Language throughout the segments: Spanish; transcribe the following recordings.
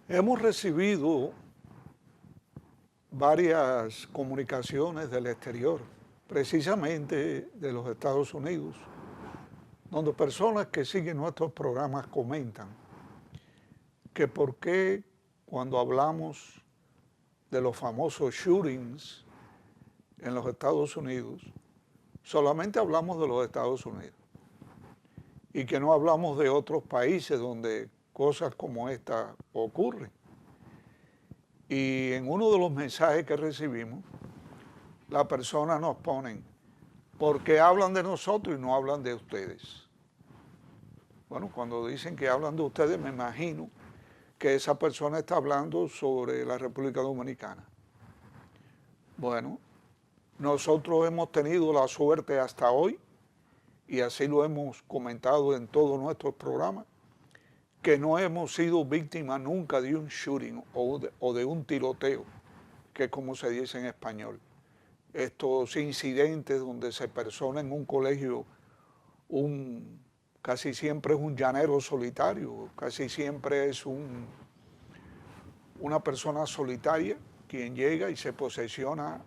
Hemos recibido varias comunicaciones del exterior, precisamente de los Estados Unidos, donde personas que siguen nuestros programas comentan que por qué cuando hablamos de los famosos shootings en los Estados Unidos, solamente hablamos de los Estados Unidos y que no hablamos de otros países donde cosas como esta ocurren. Y en uno de los mensajes que recibimos, la persona nos ponen, ¿por qué hablan de nosotros y no hablan de ustedes? Bueno, cuando dicen que hablan de ustedes, me imagino que esa persona está hablando sobre la República Dominicana. Bueno, nosotros hemos tenido la suerte hasta hoy, y así lo hemos comentado en todos nuestros programas, que no hemos sido víctimas nunca de un shooting o de un tiroteo, que es como se dice en español. Estos incidentes donde se persona en un colegio, casi siempre es un llanero solitario, casi siempre es una persona solitaria quien llega y se posesiona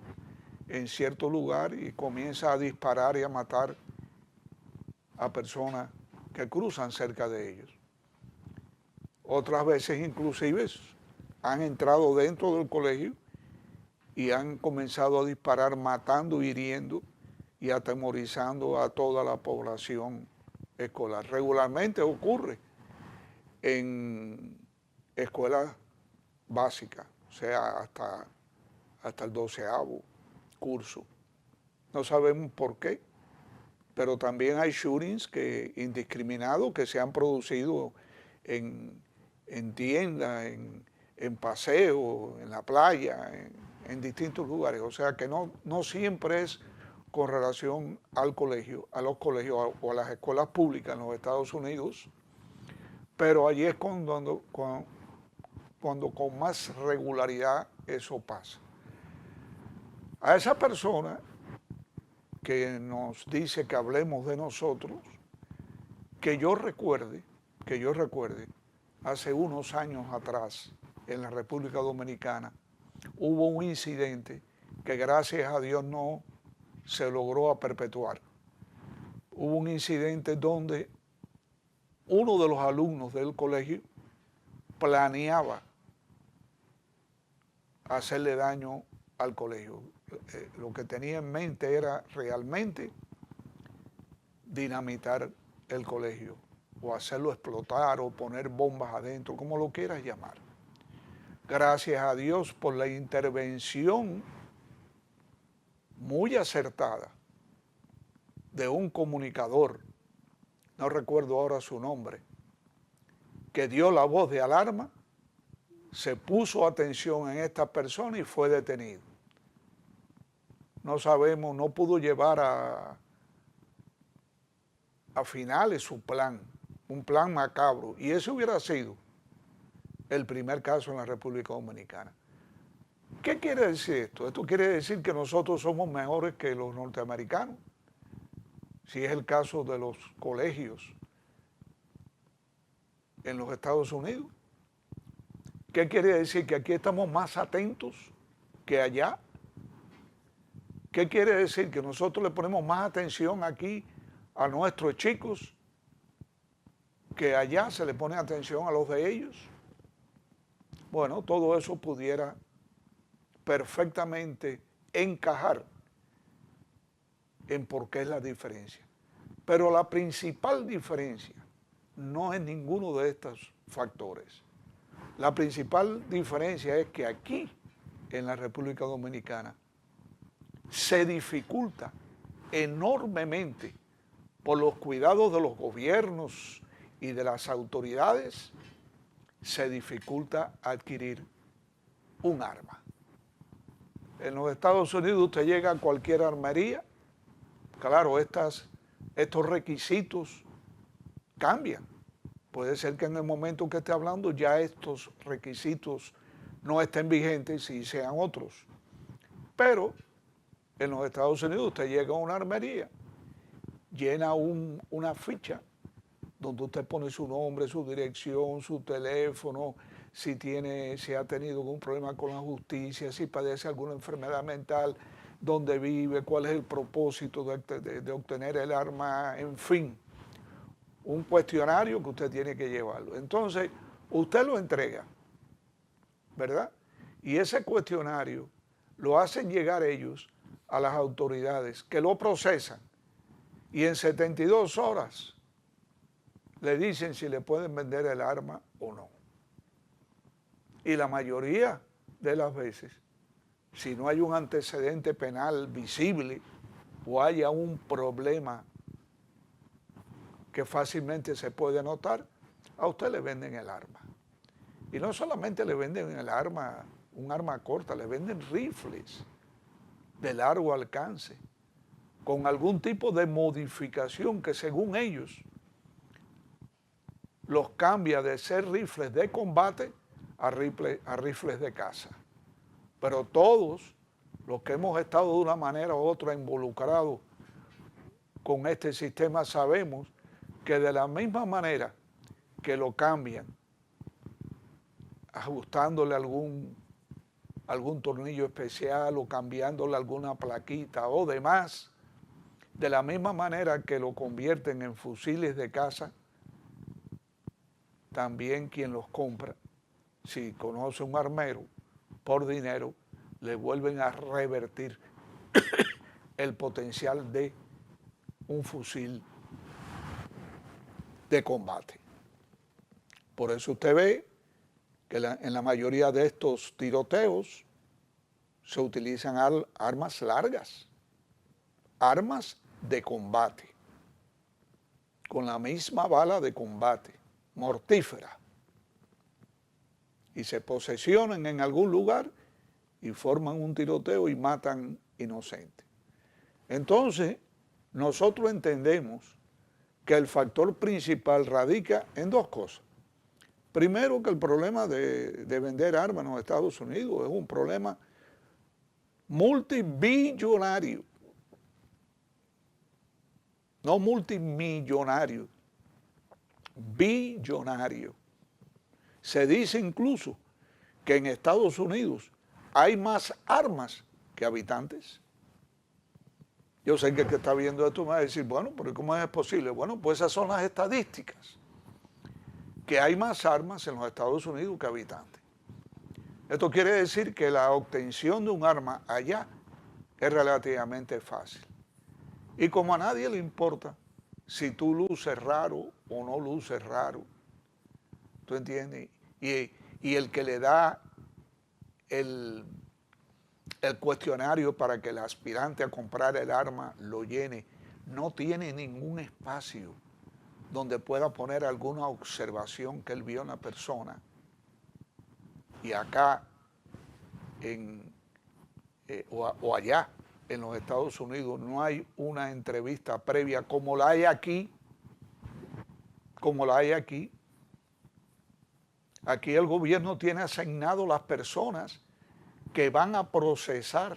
en cierto lugar y comienza a disparar y a matar a personas que cruzan cerca de ellos. Otras veces inclusive han entrado dentro del colegio y han comenzado a disparar matando, hiriendo y atemorizando a toda la población escolar. Regularmente ocurre en escuelas básicas, o sea, hasta el 12º curso. No sabemos por qué, pero también hay shootings indiscriminados que se han producido en tiendas, en paseos, en la playa, en distintos lugares. O sea que no siempre es con relación al colegio, a los colegios o a las escuelas públicas en los Estados Unidos, pero allí es cuando con más regularidad eso pasa. A esa persona que nos dice que hablemos de nosotros, que yo recuerde, hace unos años atrás, en la República Dominicana, hubo un incidente que gracias a Dios no se logró a perpetuar. Hubo un incidente donde uno de los alumnos del colegio planeaba hacerle daño al colegio. Lo que tenía en mente era realmente dinamitar el colegio, o hacerlo explotar, o poner bombas adentro, como lo quieras llamar. Gracias a Dios por la intervención muy acertada de un comunicador, no recuerdo ahora su nombre, que dio la voz de alarma, se puso atención en esta persona y fue detenido. No sabemos, no pudo llevar a finales su plan, un plan macabro, y ese hubiera sido el primer caso en la República Dominicana. ¿Qué quiere decir esto? Esto quiere decir que nosotros somos mejores que los norteamericanos, si es el caso de los colegios en los Estados Unidos. ¿Qué quiere decir? Que aquí estamos más atentos que allá. ¿Qué quiere decir? Que nosotros le ponemos más atención aquí a nuestros chicos que allá se le pone atención a los de ellos. Bueno, todo eso pudiera perfectamente encajar en por qué es la diferencia. Pero la principal diferencia no es ninguno de estos factores. La principal diferencia es que aquí, en la República Dominicana, se dificulta enormemente por los cuidados de los gobiernos y de las autoridades, se dificulta adquirir un arma. En los Estados Unidos usted llega a cualquier armería, claro, estos requisitos cambian. Puede ser que en el momento que esté hablando ya estos requisitos no estén vigentes y sean otros. Pero en los Estados Unidos usted llega a una armería, llena una ficha donde usted pone su nombre, su dirección, su teléfono, si ha tenido algún problema con la justicia, si padece alguna enfermedad mental, dónde vive, cuál es el propósito de obtener el arma, en fin, un cuestionario que usted tiene que llevarlo. Entonces, usted lo entrega, ¿verdad? Y ese cuestionario lo hacen llegar ellos a las autoridades que lo procesan y en 72 horas le dicen si le pueden vender el arma o no. Y la mayoría de las veces, si no hay un antecedente penal visible o haya un problema que fácilmente se puede notar, a usted le venden el arma. Y no solamente le venden el arma, un arma corta, le venden rifles de largo alcance, con algún tipo de modificación que según ellos los cambia de ser rifles de combate a rifles de caza. Pero todos los que hemos estado de una manera u otra involucrados con este sistema sabemos que de la misma manera que lo cambian, ajustándole algún tornillo especial o cambiándole alguna plaquita o demás, de la misma manera que lo convierten en fusiles de caza, también quien los compra, si conoce un armero, por dinero, le vuelven a revertir el potencial de un fusil de combate. Por eso usted ve que en la mayoría de estos tiroteos se utilizan armas largas, armas de combate, con la misma bala de combate, mortífera, y se posesionan en algún lugar y forman un tiroteo y matan inocentes. Entonces, nosotros entendemos que el factor principal radica en dos cosas. Primero, que el problema de vender armas en los Estados Unidos es un problema multibillonario, no multimillonario, billonario. Se dice incluso que en Estados Unidos hay más armas que habitantes. Yo sé que el que está viendo esto me va a decir, bueno, pero ¿cómo es posible? Bueno, pues esas son las estadísticas, que hay más armas en los Estados Unidos que habitantes. Esto quiere decir que la obtención de un arma allá es relativamente fácil. Y como a nadie le importa si tú luces raro o no luces raro, ¿tú entiendes? Y el que le da el cuestionario para que el aspirante a comprar el arma lo llene, no tiene ningún espacio donde pueda poner alguna observación que él vio en la persona. Y acá, o allá, en los Estados Unidos, no hay una entrevista previa como la hay aquí, Aquí el gobierno tiene asignado las personas que van a procesar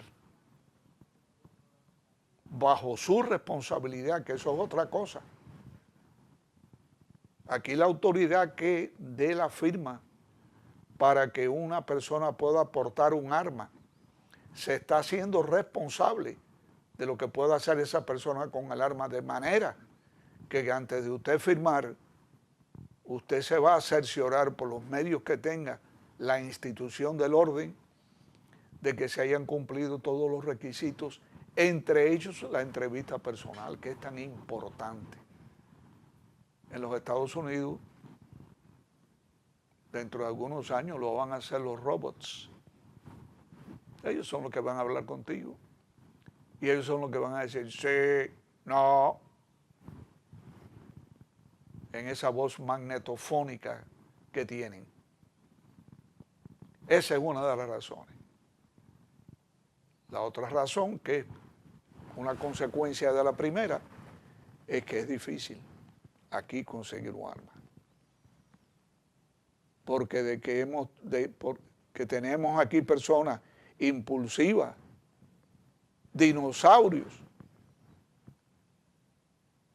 bajo su responsabilidad, que eso es otra cosa. Aquí la autoridad que dé la firma para que una persona pueda portar un arma se está haciendo responsable de lo que pueda hacer esa persona con el arma, de manera que antes de usted firmar, usted se va a cerciorar por los medios que tenga la institución del orden de que se hayan cumplido todos los requisitos, entre ellos la entrevista personal, que es tan importante. En los Estados Unidos, dentro de algunos años lo van a hacer los robots. Ellos son los que van a hablar contigo. Y ellos son los que van a decir, sí, no, en esa voz magnetofónica que tienen. Esa es una de las razones. La otra razón, que es una consecuencia de la primera, es que es difícil aquí conseguir un arma. Porque porque tenemos aquí personas impulsivas, dinosaurios,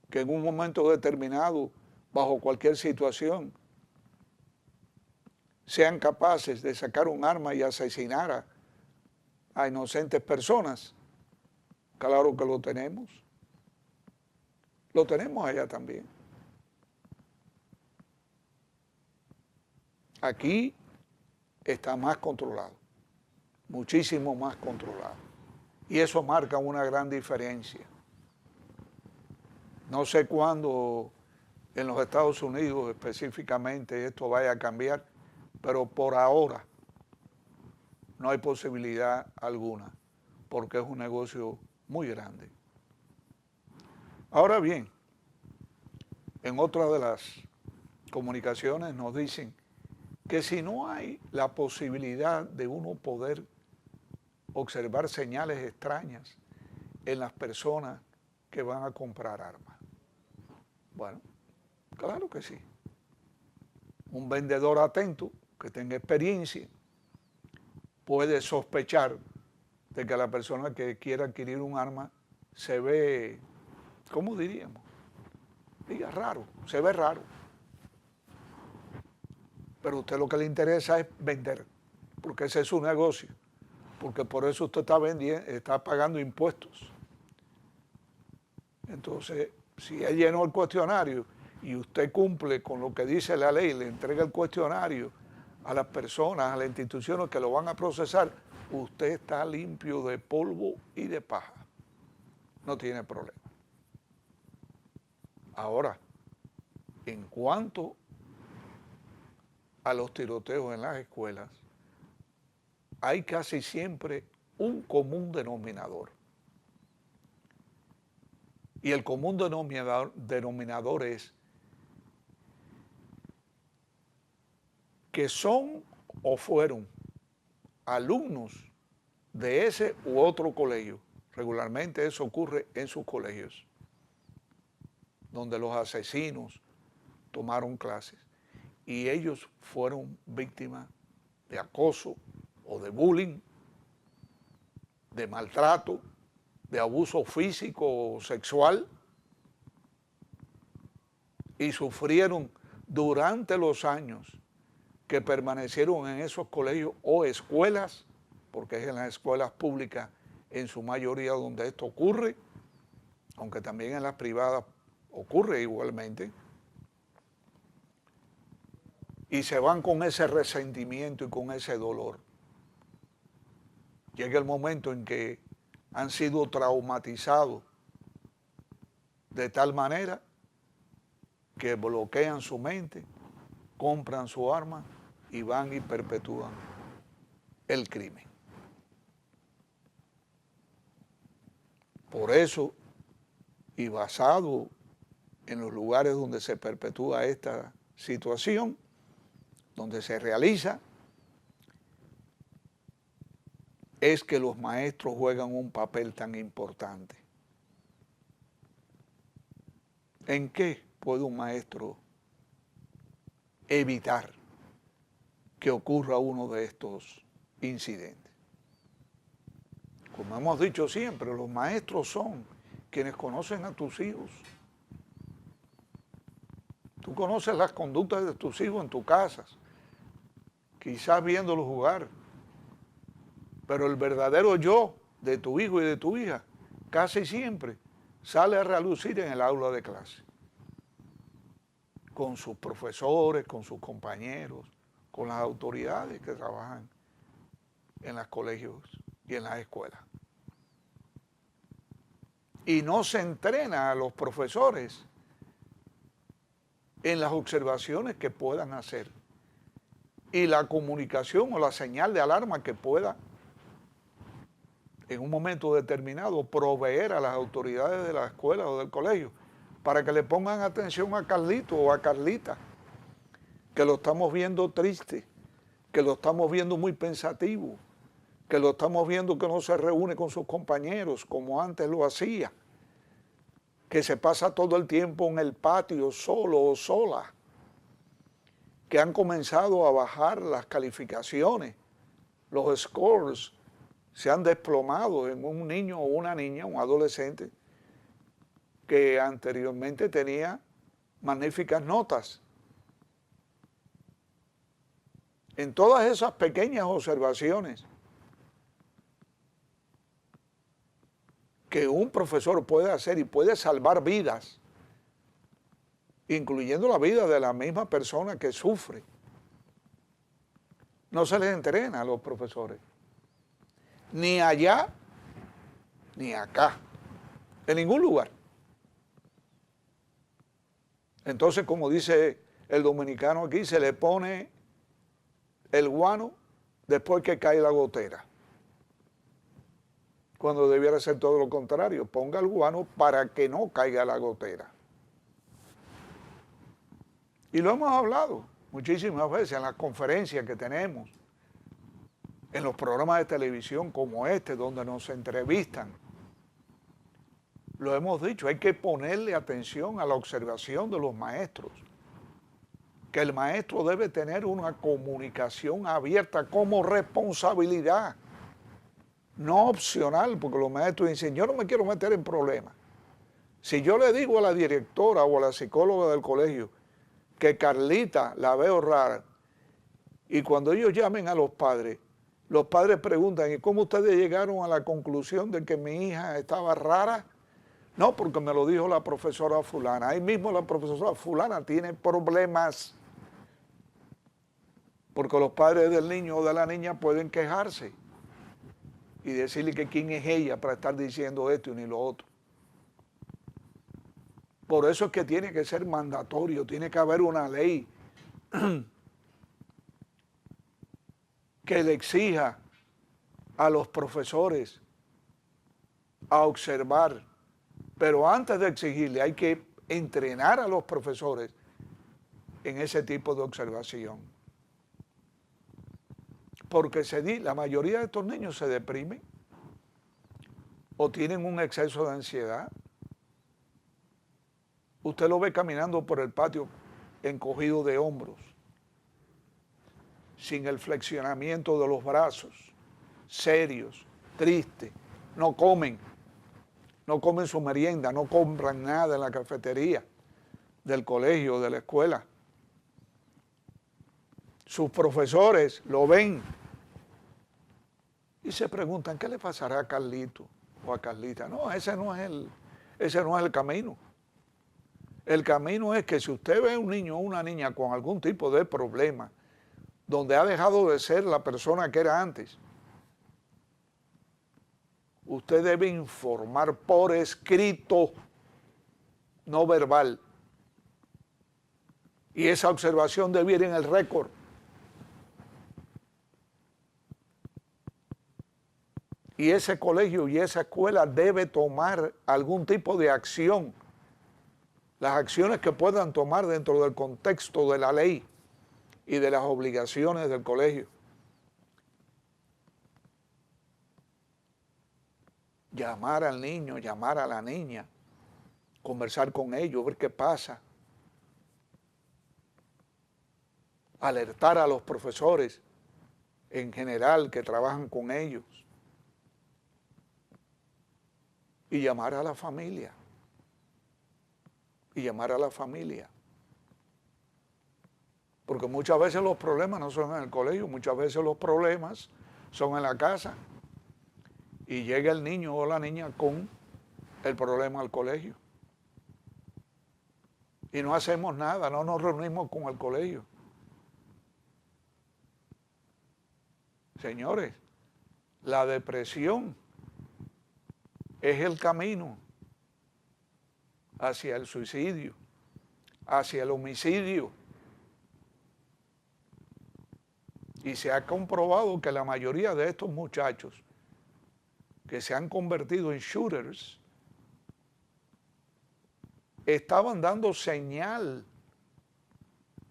que en un momento determinado bajo cualquier situación, sean capaces de sacar un arma y asesinar a inocentes personas. Claro que lo tenemos. Lo tenemos allá también. Aquí está más controlado, muchísimo más controlado. Y eso marca una gran diferencia. No sé cuándo en los Estados Unidos específicamente esto vaya a cambiar, pero por ahora no hay posibilidad alguna, porque es un negocio muy grande. Ahora bien, en otra de las comunicaciones nos dicen que si no hay la posibilidad de uno poder observar señales extrañas en las personas que van a comprar armas. Bueno, claro que sí. Un vendedor atento, que tenga experiencia, puede sospechar de que la persona que quiere adquirir un arma se ve, ¿cómo diríamos? Diga, raro, se ve raro. Pero a usted lo que le interesa es vender, porque ese es su negocio, porque por eso usted está vendiendo, está pagando impuestos. Entonces, si él llenó el cuestionario y usted cumple con lo que dice la ley, le entrega el cuestionario a las personas, a las instituciones que lo van a procesar, usted está limpio de polvo y de paja. No tiene problema. Ahora, en cuanto a los tiroteos en las escuelas, hay casi siempre un común denominador. Y el común denominador es que son o fueron alumnos de ese u otro colegio. Regularmente eso ocurre en sus colegios, donde los asesinos tomaron clases y ellos fueron víctimas de acoso o de bullying, de maltrato, de abuso físico o sexual, y sufrieron durante los años que permanecieron en esos colegios o escuelas, porque es en las escuelas públicas en su mayoría donde esto ocurre, aunque también en las privadas ocurre igualmente, y se van con ese resentimiento y con ese dolor. Llega el momento en que han sido traumatizados de tal manera que bloquean su mente, compran su arma y van y perpetúan el crimen. Por eso, y basado en los lugares donde se perpetúa esta situación, donde se realiza, es que los maestros juegan un papel tan importante. ¿En qué puede un maestro evitar que ocurra uno de estos incidentes? Como hemos dicho siempre, los maestros son quienes conocen a tus hijos. Tú conoces las conductas de tus hijos en tu casa, quizás viéndolos jugar, pero el verdadero yo de tu hijo y de tu hija casi siempre sale a relucir en el aula de clase, con sus profesores, con sus compañeros, con las autoridades que trabajan en los colegios y en las escuelas. Y no se entrena a los profesores en las observaciones que puedan hacer y la comunicación o la señal de alarma que pueda en un momento determinado proveer a las autoridades de la escuela o del colegio para que le pongan atención a Carlito o a Carlita, que lo estamos viendo triste, que lo estamos viendo muy pensativo, que lo estamos viendo que no se reúne con sus compañeros como antes lo hacía, que se pasa todo el tiempo en el patio solo o sola, que han comenzado a bajar las calificaciones, los scores se han desplomado en un niño o una niña, un adolescente, que anteriormente tenía magníficas notas. En todas esas pequeñas observaciones que un profesor puede hacer y puede salvar vidas, incluyendo la vida de la misma persona que sufre, no se les entrena a los profesores, ni allá ni acá, en ningún lugar. Entonces, como dice el dominicano aquí, se le pone el guano después que cae la gotera, cuando debiera ser todo lo contrario, ponga el guano para que no caiga la gotera. Y lo hemos hablado muchísimas veces en las conferencias que tenemos, en los programas de televisión como este, donde nos entrevistan. Lo hemos dicho, hay que ponerle atención a la observación de los maestros, que el maestro debe tener una comunicación abierta como responsabilidad, no opcional, porque los maestros dicen, yo no me quiero meter en problemas. Si yo le digo a la directora o a la psicóloga del colegio que Carlita la veo rara, y cuando ellos llamen a los padres preguntan, ¿y cómo ustedes llegaron a la conclusión de que mi hija estaba rara? No, porque me lo dijo la profesora fulana. Ahí mismo la profesora fulana tiene problemas, porque los padres del niño o de la niña pueden quejarse y decirle que quién es ella para estar diciendo esto y ni lo otro. Por eso es que tiene que ser mandatorio, tiene que haber una ley que le exija a los profesores a observar, pero antes de exigirle hay que entrenar a los profesores en ese tipo de observación. Porque la mayoría de estos niños se deprimen o tienen un exceso de ansiedad. Usted lo ve caminando por el patio encogido de hombros, sin el flexionamiento de los brazos, serios, tristes, no comen su merienda, no compran nada en la cafetería del colegio, de la escuela. Sus profesores lo ven y se preguntan, ¿qué le pasará a Carlito o a Carlita? No, ese no es el camino. El camino es que si usted ve a un niño o una niña con algún tipo de problema, donde ha dejado de ser la persona que era antes, usted debe informar por escrito, no verbal. Y esa observación debe ir en el récord. Y ese colegio y esa escuela debe tomar algún tipo de acción. Las acciones que puedan tomar dentro del contexto de la ley y de las obligaciones del colegio. Llamar al niño, llamar a la niña, conversar con ellos, ver qué pasa. Alertar a los profesores en general que trabajan con ellos. Y llamar a la familia. Y llamar a la familia. Porque muchas veces los problemas no son en el colegio, muchas veces los problemas son en la casa. Y llega el niño o la niña con el problema al colegio. Y no hacemos nada, no nos reunimos con el colegio. Señores, la depresión es el camino hacia el suicidio, hacia el homicidio. Y se ha comprobado que la mayoría de estos muchachos que se han convertido en shooters estaban dando señal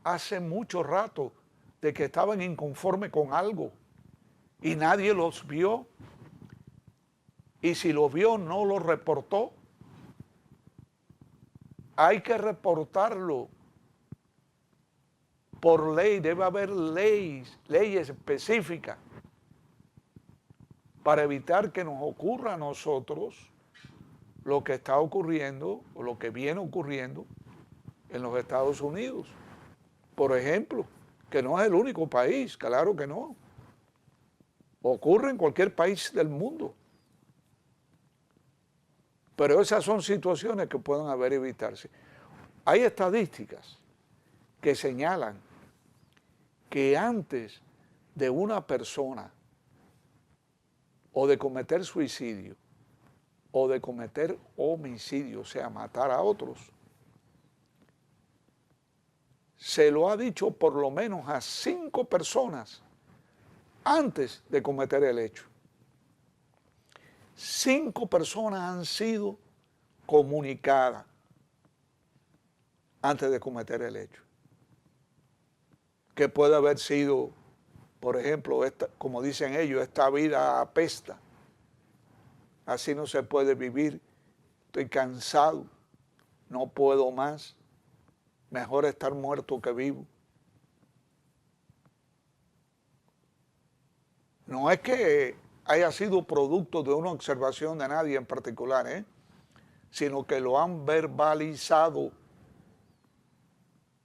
hace mucho rato de que estaban inconformes con algo y nadie los vio. Y si lo vio, no lo reportó. Hay que reportarlo. Por ley, debe haber leyes específicas para evitar que nos ocurra a nosotros lo que está ocurriendo o lo que viene ocurriendo en los Estados Unidos, por ejemplo, que no es el único país, claro que no. Ocurre en cualquier país del mundo. Pero esas son situaciones que pueden haber evitarse. Hay estadísticas que señalan que antes de una persona o de cometer suicidio o de cometer homicidio, o sea, matar a otros, se lo ha dicho por lo menos a 5 personas antes de cometer el hecho. 5 personas han sido comunicadas antes de cometer el hecho. Que puede haber sido, por ejemplo, como dicen ellos, esta vida apesta. Así no se puede vivir. Estoy cansado, no puedo más. Mejor estar muerto que vivo. No es que haya sido producto de una observación de nadie en particular, sino que lo han verbalizado.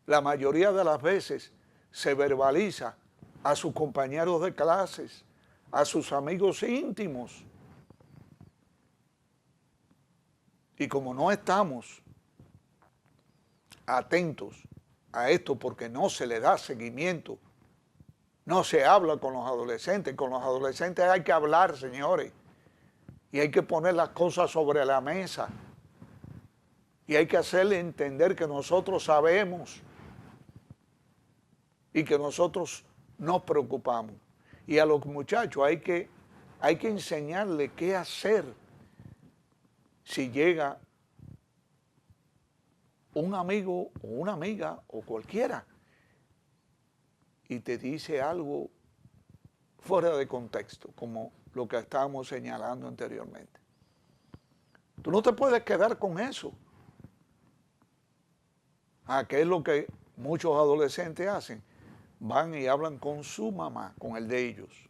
La mayoría de las veces se verbaliza a sus compañeros de clases, a sus amigos íntimos. Y como no estamos atentos a esto porque no se le da seguimiento, no se habla con los adolescentes hay que hablar, señores, y hay que poner las cosas sobre la mesa, y hay que hacerle entender que nosotros sabemos y que nosotros nos preocupamos. Y a los muchachos hay que enseñarles qué hacer si llega un amigo o una amiga o cualquiera y te dice algo fuera de contexto, como lo que estábamos señalando anteriormente. Tú no te puedes quedar con eso. Que es lo que muchos adolescentes hacen. Van y hablan con su mamá, con el de ellos.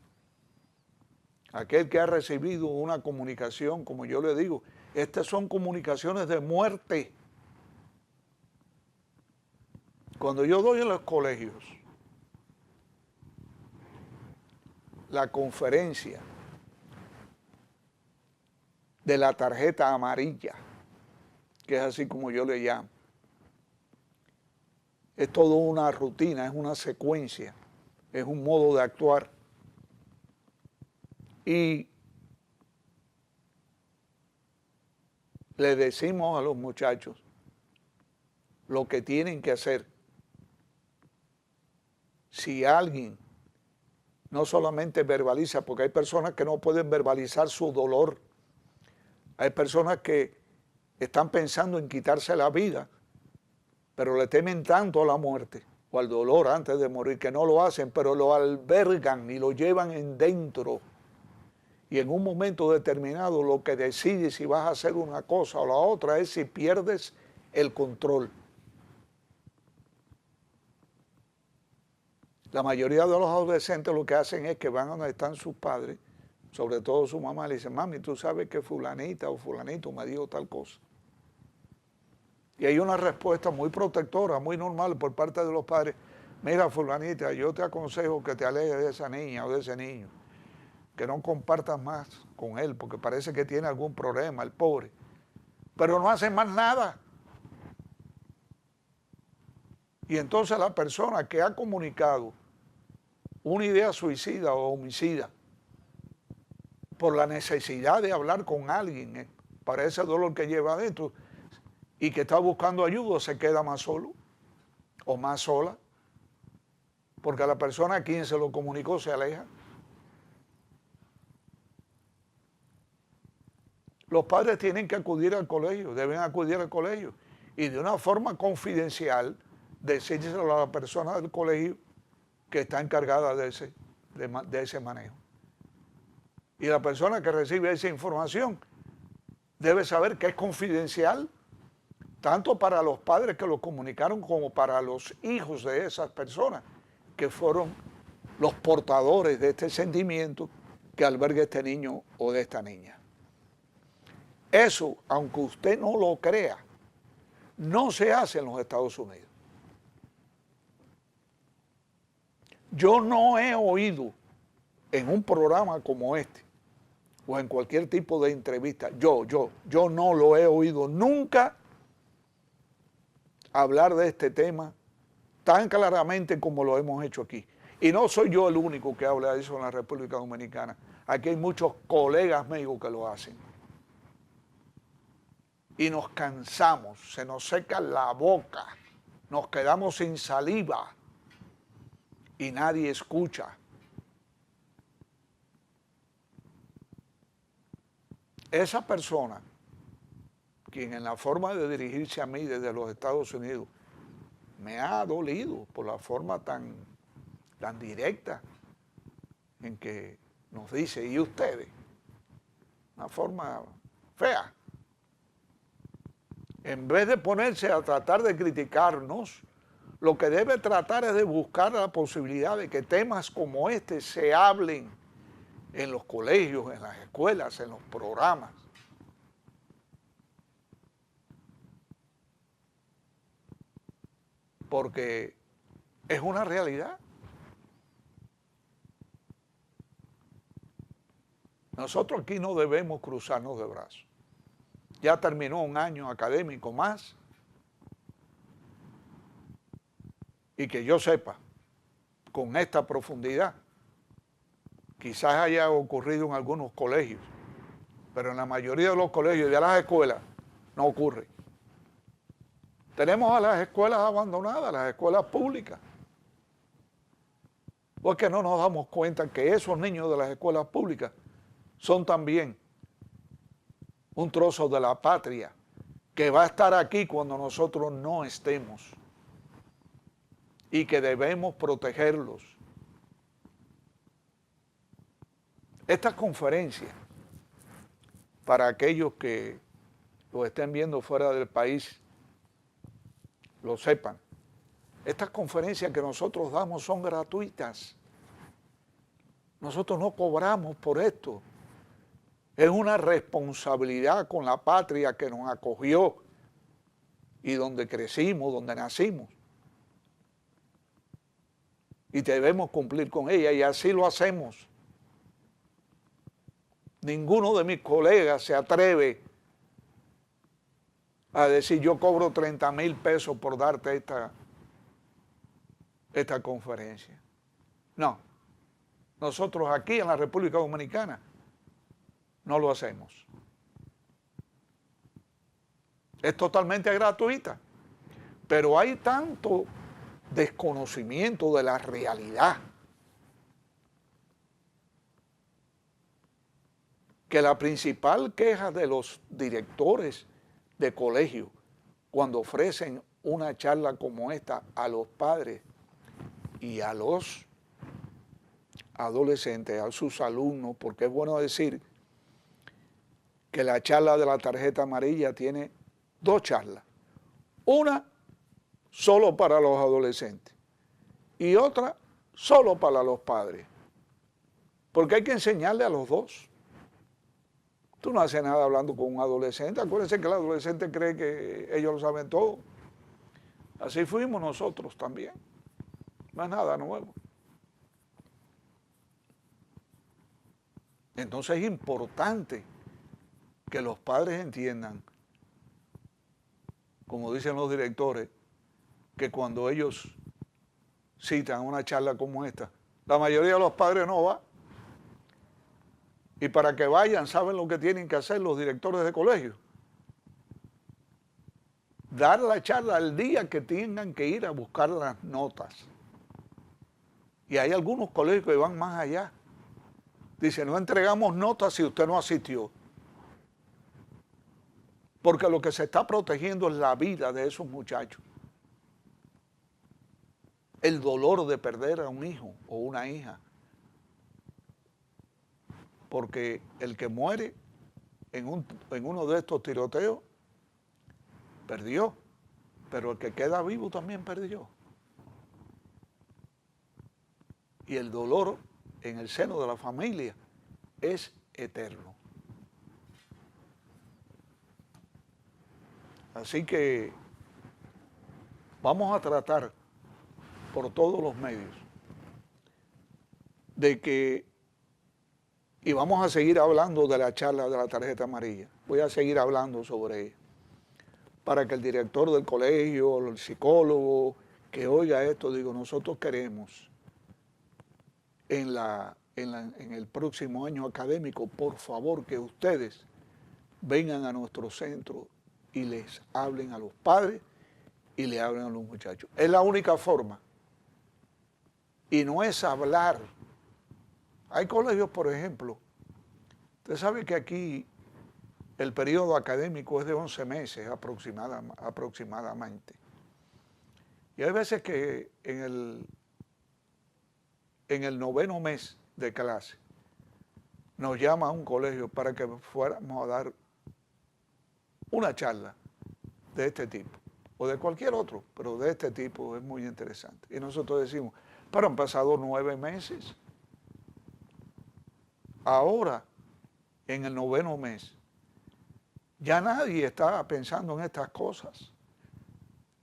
Aquel que ha recibido una comunicación, como yo le digo, estas son comunicaciones de muerte. Cuando yo doy en los colegios la conferencia de la tarjeta amarilla, que es así como yo le llamo, es toda una rutina, es una secuencia, es un modo de actuar. Y le decimos a los muchachos lo que tienen que hacer. Si alguien no solamente verbaliza, porque hay personas que no pueden verbalizar su dolor, hay personas que están pensando en quitarse la vida, pero le temen tanto a la muerte o al dolor antes de morir que no lo hacen, pero lo albergan y lo llevan en dentro. Y en un momento determinado lo que decides si vas a hacer una cosa o la otra es si pierdes el control. La mayoría de los adolescentes lo que hacen es que van a donde están sus padres, sobre todo su mamá, le dicen, mami, tú sabes que fulanita o fulanito me dijo tal cosa. Y hay una respuesta muy protectora, muy normal por parte de los padres. Mira, fulanita, yo te aconsejo que te alejes de esa niña o de ese niño, que no compartas más con él, porque parece que tiene algún problema, el pobre. Pero no hacen más nada. Y entonces la persona que ha comunicado una idea suicida o homicida por la necesidad de hablar con alguien para ese dolor que lleva adentro y que está buscando ayuda, se queda más solo o más sola, porque la persona a quien se lo comunicó se aleja. Los padres tienen que acudir al colegio, deben acudir al colegio y de una forma confidencial decírselo a la persona del colegio que está encargada de ese manejo. Y la persona que recibe esa información debe saber que es confidencial, tanto para los padres que lo comunicaron como para los hijos de esas personas que fueron los portadores de este sentimiento que alberga este niño o de esta niña. Eso, aunque usted no lo crea, no se hace en los Estados Unidos. Yo no he oído en un programa como este o en cualquier tipo de entrevista, yo no lo he oído nunca hablar de este tema tan claramente como lo hemos hecho aquí. Y no soy yo el único que habla de eso en la República Dominicana. Aquí hay muchos colegas míos que lo hacen. Y nos cansamos, se nos seca la boca, nos quedamos sin saliva y nadie escucha. Esa persona, quien en la forma de dirigirse a mí desde los Estados Unidos, me ha dolido por la forma tan directa en que nos dice, ¿y ustedes? Una forma fea. En vez de ponerse a tratar de criticarnos, lo que debe tratar es de buscar la posibilidad de que temas como este se hablen en los colegios, en las escuelas, en los programas. Porque es una realidad. Nosotros aquí no debemos cruzarnos de brazos. Ya terminó un año académico más y que yo sepa, con esta profundidad, quizás haya ocurrido en algunos colegios, pero en la mayoría de los colegios y de las escuelas no ocurre. Tenemos a las escuelas abandonadas, las escuelas públicas. Porque no nos damos cuenta que esos niños de las escuelas públicas son también un trozo de la patria que va a estar aquí cuando nosotros no estemos y que debemos protegerlos. Esta conferencia, para aquellos que lo estén viendo fuera del país, lo sepan, estas conferencias que nosotros damos son gratuitas. Nosotros no cobramos por esto. Es una responsabilidad con la patria que nos acogió y donde crecimos, donde nacimos. Y debemos cumplir con ella y así lo hacemos. Ninguno de mis colegas se atreve a decir yo cobro 30,000 pesos por darte esta conferencia. No, nosotros aquí en la República Dominicana no lo hacemos. Es totalmente gratuita, pero hay tanto desconocimiento de la realidad que la principal queja de los directores de colegio cuando ofrecen una charla como esta a los padres y a los adolescentes, a sus alumnos, porque es bueno decir que la charla de la tarjeta amarilla tiene dos charlas. Una solo para los adolescentes y otra solo para los padres. Porque hay que enseñarle a los dos. Tú no haces nada hablando con un adolescente. Acuérdense que el adolescente cree que ellos lo saben todo. Así fuimos nosotros también. No es nada nuevo. Entonces es importante que los padres entiendan, como dicen los directores, que cuando ellos citan una charla como esta, la mayoría de los padres no va. Y para que vayan, saben lo que tienen que hacer los directores de colegio. Dar la charla el día que tengan que ir a buscar las notas. Y hay algunos colegios que van más allá. Dicen, no entregamos notas si usted no asistió. Porque lo que se está protegiendo es la vida de esos muchachos. El dolor de perder a un hijo o una hija. Porque el que muere en uno de estos tiroteos perdió, pero el que queda vivo también perdió. Y el dolor en el seno de la familia es eterno. Así que vamos a tratar por todos los medios de que, y vamos a seguir hablando de la charla de la tarjeta amarilla, voy a seguir hablando sobre ella, para que el director del colegio, el psicólogo, que oiga esto, digo, nosotros queremos en el próximo año académico, por favor, que ustedes vengan a nuestro centro y les hablen a los padres y le hablen a los muchachos. Es la única forma. Y no es hablar. Hay colegios, por ejemplo, usted sabe que aquí el periodo académico es de 11 meses aproximadamente. Y hay veces que en el 9º mes de clase nos llama a un colegio para que fuéramos a dar una charla de este tipo, o de cualquier otro, pero de este tipo es muy interesante. Y nosotros decimos, pero han pasado 9 meses. Ahora, en el 9º mes, ya nadie está pensando en estas cosas.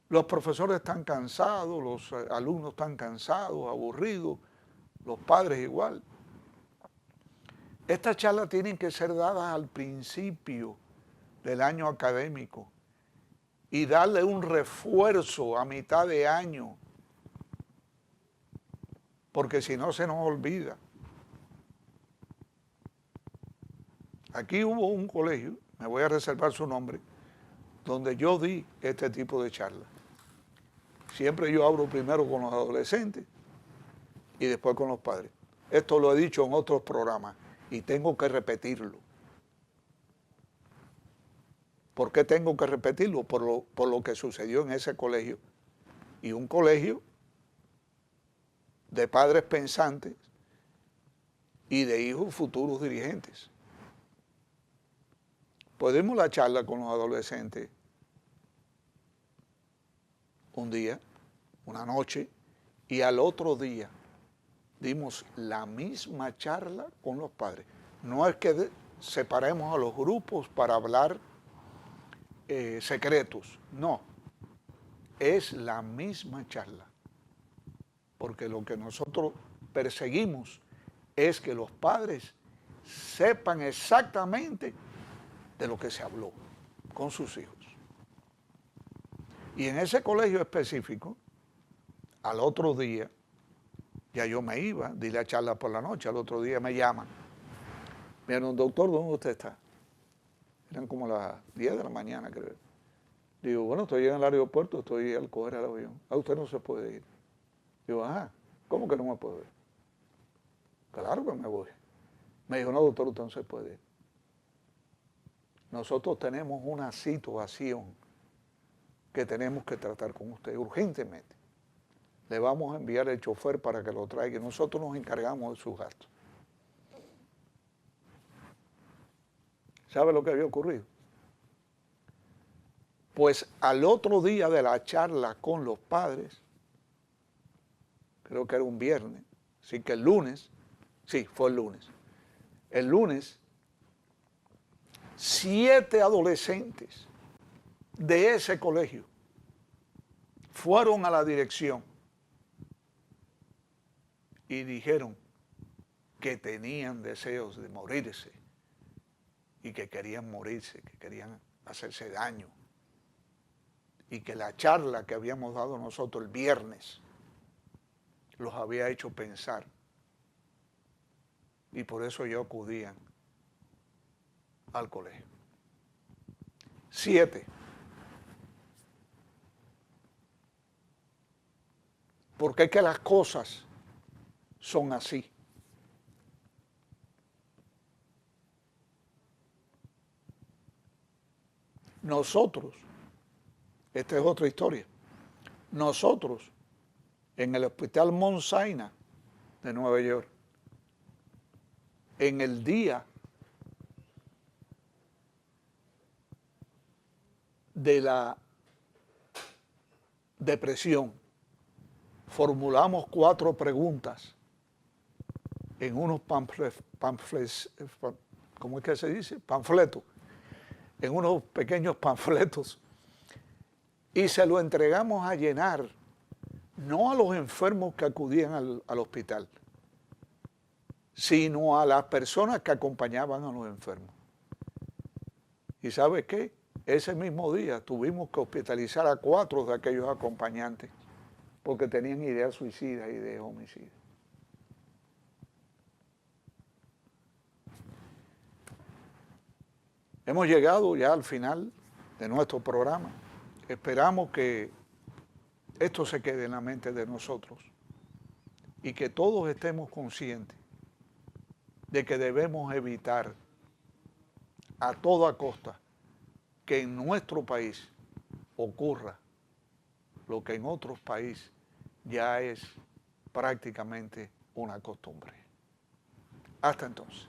Los profesores están cansados, los alumnos están cansados, aburridos, los padres igual. Estas charlas tienen que ser dadas al principio del año académico y darle un refuerzo a mitad de año, porque si no se nos olvida. Aquí hubo un colegio, me voy a reservar su nombre, donde yo di este tipo de charlas. Siempre yo hablo primero con los adolescentes y después con los padres. Esto lo he dicho en otros programas y tengo que repetirlo. ¿Por qué tengo que repetirlo? Por lo que sucedió en ese colegio. Y un colegio de padres pensantes y de hijos futuros dirigentes. Pues dimos la charla con los adolescentes un día, una noche, y al otro día dimos la misma charla con los padres. No es que separemos a los grupos para hablar secretos, no, es la misma charla, porque lo que nosotros perseguimos es que los padres sepan exactamente de lo que se habló con sus hijos. Y en ese colegio específico, al otro día, ya yo me iba, di la charla por la noche, al otro día me llaman. Me dijeron, doctor, ¿dónde usted está? Eran como las 10 de la mañana, creo. Digo, bueno, estoy en el aeropuerto, estoy al coger el avión. Ah, usted no se puede ir. Digo, ajá, ¿cómo que no me puedo ir? Claro que me voy. Me dijo, no, doctor, usted no se puede ir. Nosotros tenemos una situación que tenemos que tratar con usted urgentemente. Le vamos a enviar el chofer para que lo traiga y nosotros nos encargamos de sus gastos. ¿Sabe lo que había ocurrido? Pues al otro día de la charla con los padres, creo que era un viernes, así que el lunes, sí, fue el lunes. El lunes, 7 adolescentes de ese colegio fueron a la dirección y dijeron que tenían deseos de morirse y que querían morirse, que querían hacerse daño y que la charla que habíamos dado nosotros el viernes los había hecho pensar y por eso ya acudían al colegio. 7. Porque es que las cosas son así. Nosotros, esta es otra historia, nosotros en el Hospital Mount Sinai de Nueva York, en el día de la depresión, formulamos 4 preguntas en unos panfletos, ¿cómo es que se dice? Panfletos, en unos pequeños panfletos. y se lo entregamos a llenar, no a los enfermos que acudían al hospital, sino a las personas que acompañaban a los enfermos. ¿Y sabe qué? Ese mismo día tuvimos que hospitalizar a 4 de aquellos acompañantes porque tenían ideas suicidas, ideas homicidas. Hemos llegado ya al final de nuestro programa. Esperamos que esto se quede en la mente de nosotros y que todos estemos conscientes de que debemos evitar a toda costa que en nuestro país ocurra lo que en otros países ya es prácticamente una costumbre. Hasta entonces.